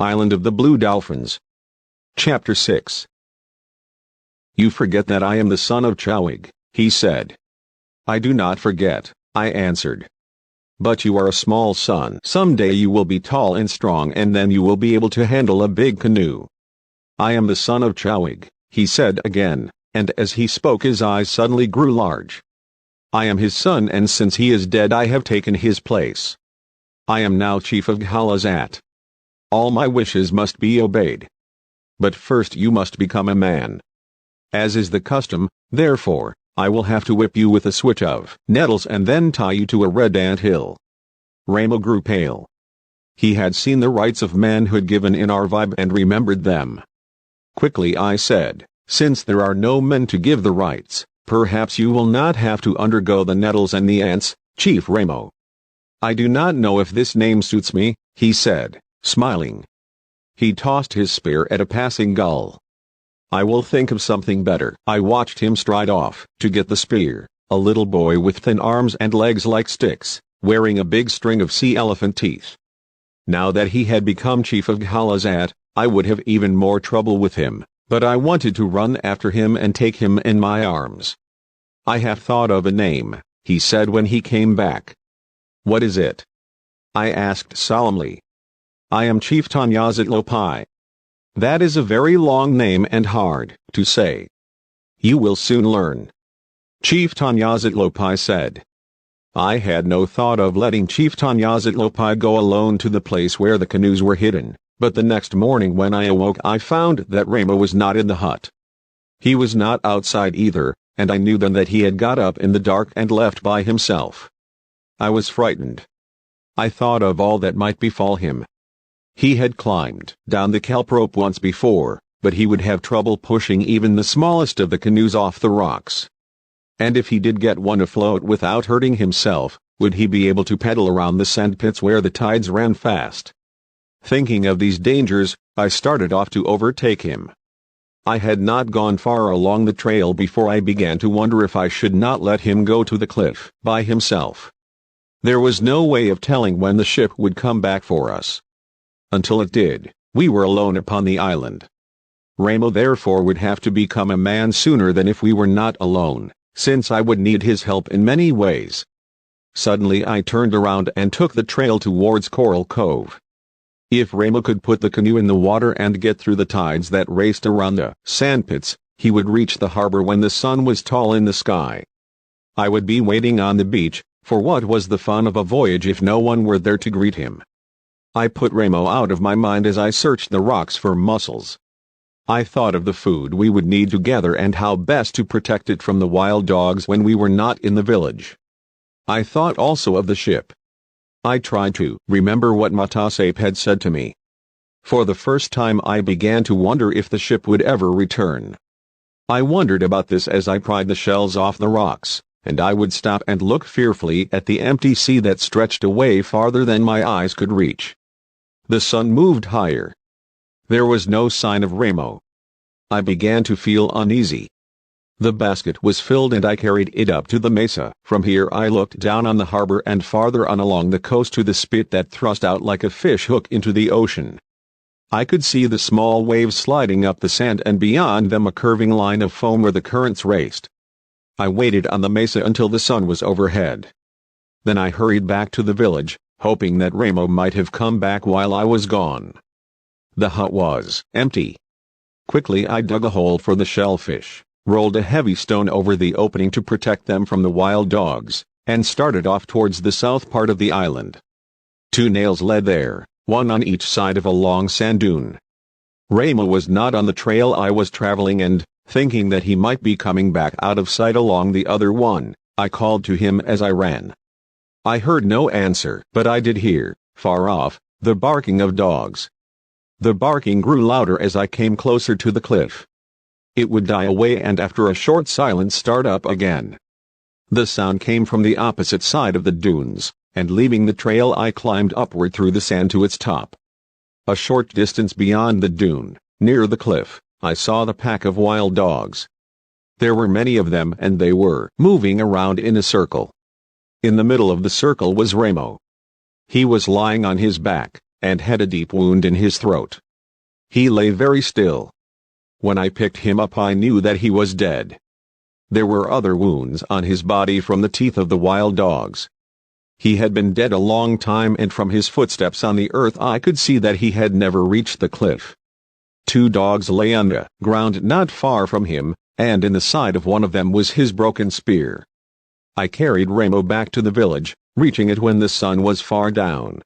Island of the Blue Dolphins. Chapter 6. You forget that I am the son of Chowig, he said. I do not forget, I answered. But you are a small son. Someday you will be tall and strong, and then you will be able to handle a big canoe. I am the son of Chowig, he said again, and as he spoke his eyes suddenly grew large. I am his son, and since he is dead I have taken his place. I am now chief of Ghalazat. All my wishes must be obeyed. But first you must become a man. As is the custom, therefore, I will have to whip you with a switch of nettles and then tie you to a red ant hill. Ramo grew pale. He had seen the rites of manhood given in our vibe and remembered them. Quickly I said, since there are no men to give the rites, perhaps you will not have to undergo the nettles and the ants, Chief Ramo. I do not know if this name suits me, he said, smiling. He tossed his spear at a passing gull. I will think of something better. I watched him stride off to get the spear, a little boy with thin arms and legs like sticks, wearing a big string of sea elephant teeth. Now that he had become chief of Ghalazat, I would have even more trouble with him, but I wanted to run after him and take him in my arms. I have thought of a name, he said when he came back. What is it? I asked solemnly. I am Chief Tanyazatlopai. That is a very long name and hard to say. You will soon learn. Chief Tanyazatlopai said. I had no thought of letting Chief Tanyazatlopai go alone to the place where the canoes were hidden, but the next morning when I awoke I found that Ramo was not in the hut. He was not outside either, and I knew then that he had got up in the dark and left by himself. I was frightened. I thought of all that might befall him. He had climbed down the kelp rope once before, but he would have trouble pushing even the smallest of the canoes off the rocks. And if he did get one afloat without hurting himself, would he be able to pedal around the sandpits where the tides ran fast? Thinking of these dangers, I started off to overtake him. I had not gone far along the trail before I began to wonder if I should not let him go to the cliff by himself. There was no way of telling when the ship would come back for us. Until it did, we were alone upon the island. Ramo therefore would have to become a man sooner than if we were not alone, since I would need his help in many ways. Suddenly I turned around and took the trail towards Coral Cove. If Ramo could put the canoe in the water and get through the tides that raced around the sandpits, he would reach the harbor when the sun was tall in the sky. I would be waiting on the beach, for what was the fun of a voyage if no one were there to greet him? I put Ramo out of my mind as I searched the rocks for mussels. I thought of the food we would need to gather and how best to protect it from the wild dogs when we were not in the village. I thought also of the ship. I tried to remember what Matasape had said to me. For the first time I began to wonder if the ship would ever return. I wondered about this as I pried the shells off the rocks, and I would stop and look fearfully at the empty sea that stretched away farther than my eyes could reach. The sun moved higher. There was no sign of Ramo. I began to feel uneasy. The basket was filled and I carried it up to the mesa. From here I looked down on the harbor and farther on along the coast to the spit that thrust out like a fish hook into the ocean. I could see the small waves sliding up the sand and beyond them a curving line of foam where the currents raced. I waited on the mesa until the sun was overhead. Then I hurried back to the village, hoping that Ramo might have come back while I was gone. The hut was empty. Quickly I dug a hole for the shellfish, rolled a heavy stone over the opening to protect them from the wild dogs, and started off towards the south part of the island. 2 nails led there, one on each side of a long sand dune. Ramo was not on the trail I was traveling and, thinking that he might be coming back out of sight along the other one, I called to him as I ran. I heard no answer, but I did hear, far off, the barking of dogs. The barking grew louder as I came closer to the cliff. It would die away and after a short silence start up again. The sound came from the opposite side of the dunes, and leaving the trail I climbed upward through the sand to its top. A short distance beyond the dune, near the cliff, I saw the pack of wild dogs. There were many of them and they were moving around in a circle. In the middle of the circle was Ramo. He was lying on his back, and had a deep wound in his throat. He lay very still. When I picked him up I knew that he was dead. There were other wounds on his body from the teeth of the wild dogs. He had been dead a long time, and from his footsteps on the earth I could see that he had never reached the cliff. 2 dogs lay on the ground not far from him, and in the side of one of them was his broken spear. I carried Remo back to the village, reaching it when the sun was far down.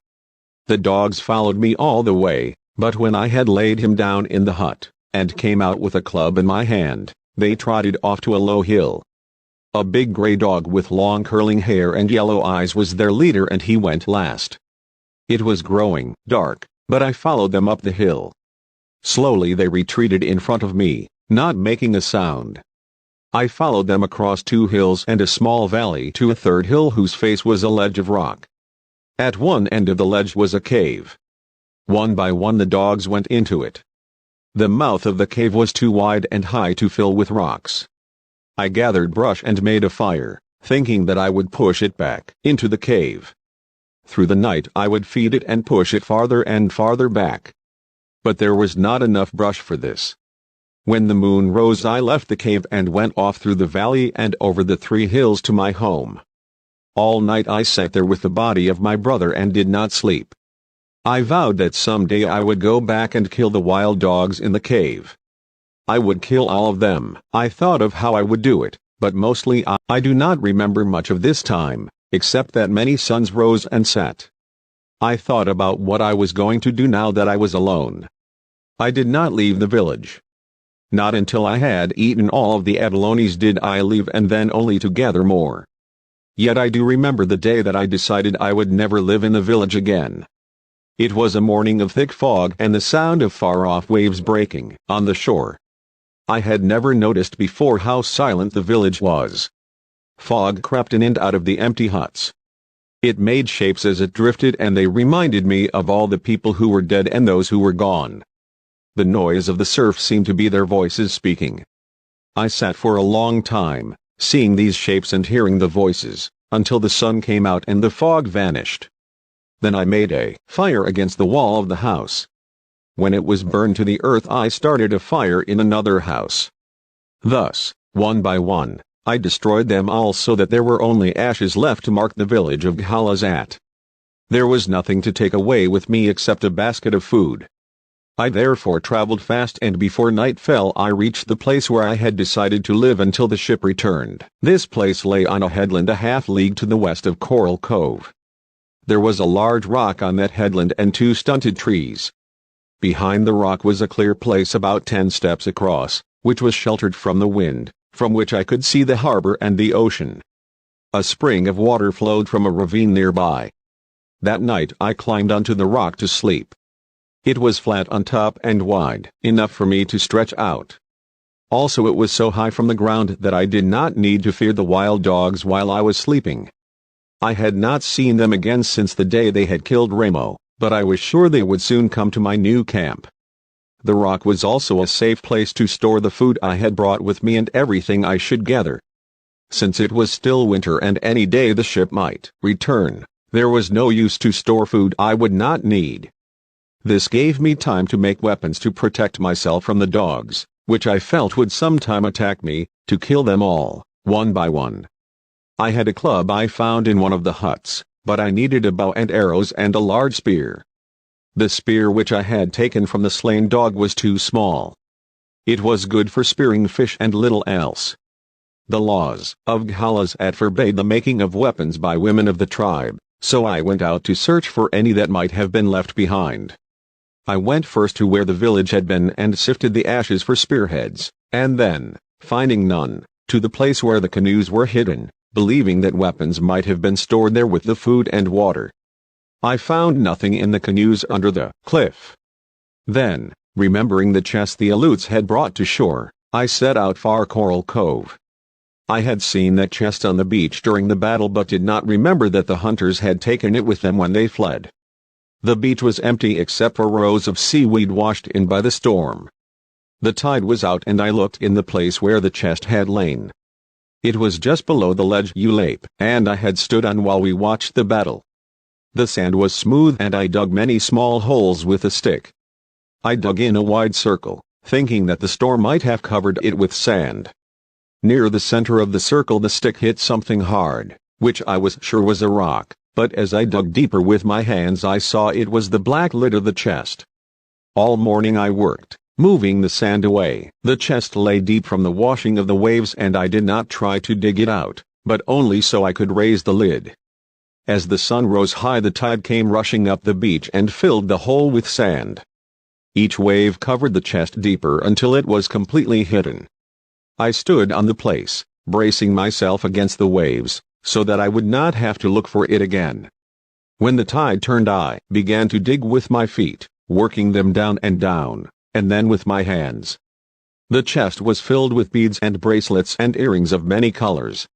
The dogs followed me all the way, but when I had laid him down in the hut, and came out with a club in my hand, they trotted off to a low hill. A big gray dog with long curling hair and yellow eyes was their leader, and he went last. It was growing dark, but I followed them up the hill. Slowly they retreated in front of me, not making a sound. I followed them across 2 hills and a small valley to a 3rd hill whose face was a ledge of rock. At one end of the ledge was a cave. One by one the dogs went into it. The mouth of the cave was too wide and high to fill with rocks. I gathered brush and made a fire, thinking that I would push it back into the cave. Through the night I would feed it and push it farther and farther back. But there was not enough brush for this. When the moon rose I left the cave and went off through the valley and over the 3 hills to my home. All night I sat there with the body of my brother and did not sleep. I vowed that someday I would go back and kill the wild dogs in the cave. I would kill all of them. I thought of how I would do it, but mostly I do not remember much of this time, except that many suns rose and set. I thought about what I was going to do now that I was alone. I did not leave the village. Not until I had eaten all of the abalones did I leave, and then only to gather more. Yet I do remember the day that I decided I would never live in the village again. It was a morning of thick fog and the sound of far-off waves breaking on the shore. I had never noticed before how silent the village was. Fog crept in and out of the empty huts. It made shapes as it drifted, and they reminded me of all the people who were dead and those who were gone. The noise of the surf seemed to be their voices speaking. I sat for a long time, seeing these shapes and hearing the voices, until the sun came out and the fog vanished. Then I made a fire against the wall of the house. When it was burned to the earth I started a fire in another house. Thus, one by one, I destroyed them all so that there were only ashes left to mark the village of Ghalazat. There was nothing to take away with me except a basket of food. I therefore traveled fast, and before night fell I reached the place where I had decided to live until the ship returned. This place lay on a headland a half-league to the west of Coral Cove. There was a large rock on that headland and 2 stunted trees. Behind the rock was a clear place about 10 steps across, which was sheltered from the wind, from which I could see the harbor and the ocean. A spring of water flowed from a ravine nearby. That night I climbed onto the rock to sleep. It was flat on top and wide enough for me to stretch out. Also it was so high from the ground that I did not need to fear the wild dogs while I was sleeping. I had not seen them again since the day they had killed Remo, but I was sure they would soon come to my new camp. The rock was also a safe place to store the food I had brought with me and everything I should gather. Since it was still winter and any day the ship might return, there was no use to store food I would not need. This gave me time to make weapons to protect myself from the dogs, which I felt would sometime attack me, to kill them all, one by one. I had a club I found in one of the huts, but I needed a bow and arrows and a large spear. The spear which I had taken from the slain dog was too small. It was good for spearing fish and little else. The laws of Ghalazat forbade the making of weapons by women of the tribe, so I went out to search for any that might have been left behind. I went first to where the village had been and sifted the ashes for spearheads, and then, finding none, to the place where the canoes were hidden, believing that weapons might have been stored there with the food and water. I found nothing in the canoes under the cliff. Then, remembering the chest the Aleuts had brought to shore, I set out for Coral Cove. I had seen that chest on the beach during the battle but did not remember that the hunters had taken it with them when they fled. The beach was empty except for rows of seaweed washed in by the storm. The tide was out and I looked in the place where the chest had lain. It was just below the ledge Ulape, and I had stood on while we watched the battle. The sand was smooth and I dug many small holes with a stick. I dug in a wide circle, thinking that the storm might have covered it with sand. Near the center of the circle the stick hit something hard, which I was sure was a rock, but as I dug deeper with my hands I saw it was the black lid of the chest. All morning I worked, moving the sand away. The chest lay deep from the washing of the waves and I did not try to dig it out, but only so I could raise the lid. As the sun rose high the tide came rushing up the beach and filled the hole with sand. Each wave covered the chest deeper until it was completely hidden. I stood on the place, bracing myself against the waves, so that I would not have to look for it again. When the tide turned I began to dig with my feet, working them down, and then with my hands. The chest was filled with beads and bracelets and earrings of many colors.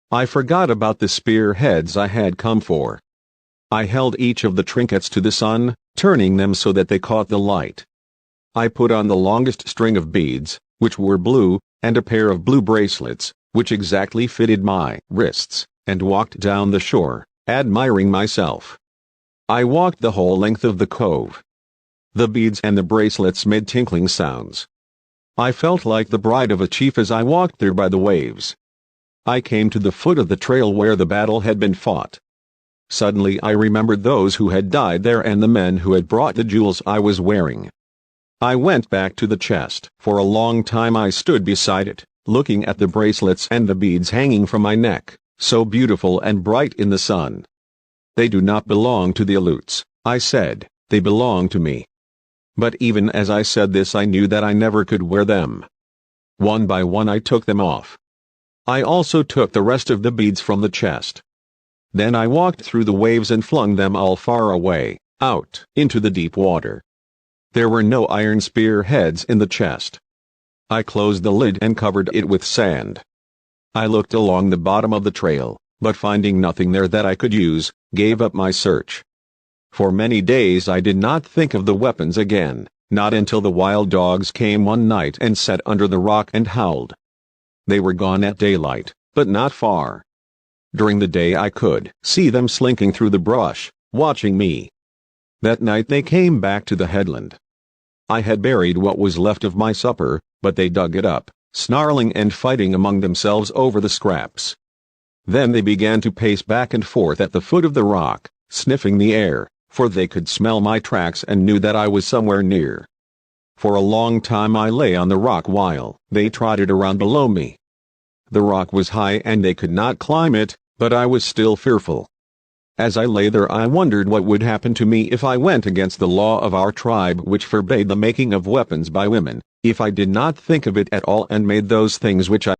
I forgot about the spear heads I had come for. I held each of the trinkets to the sun, turning them so that they caught the light. I put on the longest string of beads, which were blue, and a pair of blue bracelets, which exactly fitted my wrists, and walked down the shore, admiring myself. I walked the whole length of the cove. The beads and the bracelets made tinkling sounds. I felt like the bride of a chief as I walked there by the waves. I came to the foot of the trail where the battle had been fought. Suddenly I remembered those who had died there and the men who had brought the jewels I was wearing. I went back to the chest. For a long time I stood beside it, looking at the bracelets and the beads hanging from my neck, so beautiful and bright in the sun. "They do not belong to the Aleuts," I said, "they belong to me." But even as I said this I knew that I never could wear them. One by one I took them off. I also took the rest of the beads from the chest. Then I walked through the waves and flung them all far away, out into the deep water. There were no iron spear heads in the chest. I closed the lid and covered it with sand. I looked along the bottom of the trail, but finding nothing there that I could use, gave up my search. For many days I did not think of the weapons again, not until the wild dogs came one night and sat under the rock and howled. They were gone at daylight, but not far. During the day I could see them slinking through the brush, watching me. That night they came back to the headland. I had buried what was left of my supper, but they dug it up, snarling and fighting among themselves over the scraps. Then they began to pace back and forth at the foot of the rock, sniffing the air, for they could smell my tracks and knew that I was somewhere near. For a long time I lay on the rock while they trotted around below me. The rock was high and they could not climb it, but I was still fearful. As I lay there I wondered what would happen to me if I went against the law of our tribe which forbade the making of weapons by women, if I did not think of it at all and made those things which I